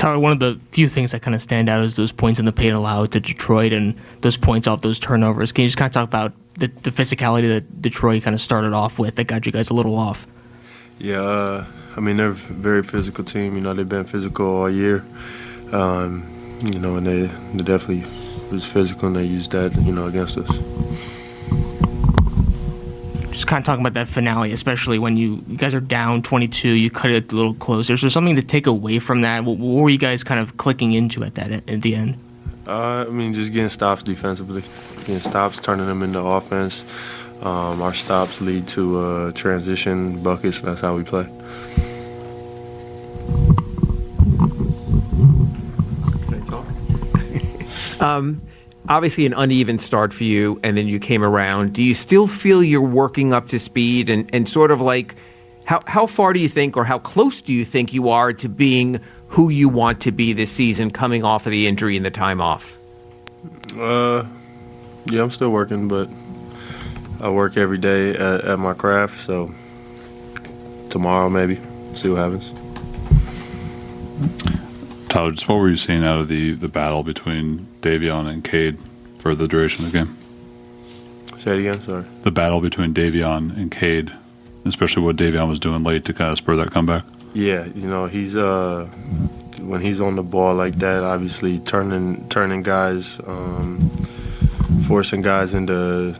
Tyler, one of the few things that kind of stand out is those points in the paint allowed to Detroit and those points off those turnovers. Can you just kind of talk about the physicality that Detroit kind of started off with that got you guys a little off? Yeah, I mean, they're a very physical team. You know, they've been physical all year. You know, and they definitely was physical, and they used that, you know, against us. Just kind of talking about that finale, especially when you guys are down 22, you cut it a little closer. Is there something to take away from that? What were you guys kind of clicking into at the end? I mean, just getting stops defensively, getting stops, turning them into offense. Our stops lead to transition buckets, and that's how we play. Can I talk? Obviously an uneven start for you, and then you came around. Do you still feel you're working up to speed, and sort of like how far do you think, or how close do you think you are to being who you want to be this season, coming off of the injury and the time off? Yeah, I'm still working, but I work every day at my craft, so tomorrow maybe, see what happens. Tyler, just what were you seeing out of the battle between Davion and Cade for the duration of the game? Say it again, sorry. The battle between Davion and Cade, especially what Davion was doing late to kind of spur that comeback. Yeah, you know, he's when he's on the ball like that, obviously turning guys, forcing guys into,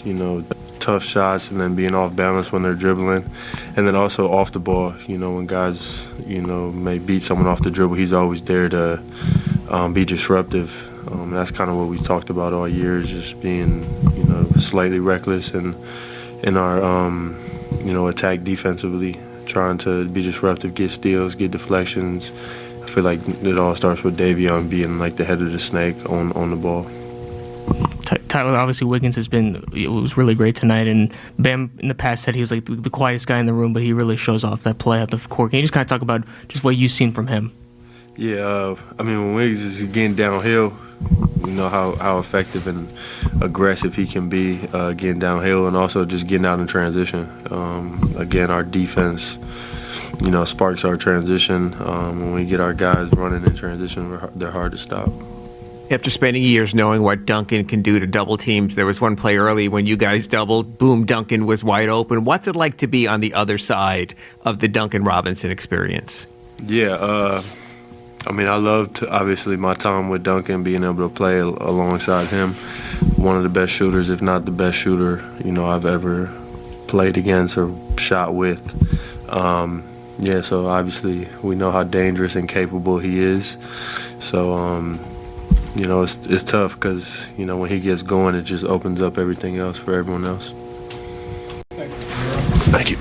you know, tough shots, and then being off balance when they're dribbling, and then also off the ball, you know, when guys, you know, may beat someone off the dribble, he's always there to be disruptive. That's kind of what we talked about all year, is just being, you know, slightly reckless in our, you know, attack defensively, trying to be disruptive, get steals, get deflections. I feel like it all starts with Davion being like the head of the snake on the ball. Tyler, obviously Wiggins was really great tonight, and Bam in the past said he was like the quietest guy in the room, but he really shows off that play out the court. Can you just kind of talk about just what you've seen from him? Yeah, I mean, when Wiggins is getting downhill, you know how effective and aggressive he can be getting downhill, and also just getting out in transition. Again, our defense, you know, sparks our transition. When we get our guys running in transition, they're hard to stop. After spending years knowing what Duncan can do to double teams, there was one play early when you guys doubled, boom, Duncan was wide open. What's it like to be on the other side of the Duncan Robinson experience? Yeah, I mean, I loved, obviously, my time with Duncan, being able to play alongside him. One of the best shooters, if not the best shooter, you know, I've ever played against or shot with. Yeah, so obviously we know how dangerous and capable he is. So, you know, it's tough because, you know, when he gets going, it just opens up everything else for everyone else. Thank you.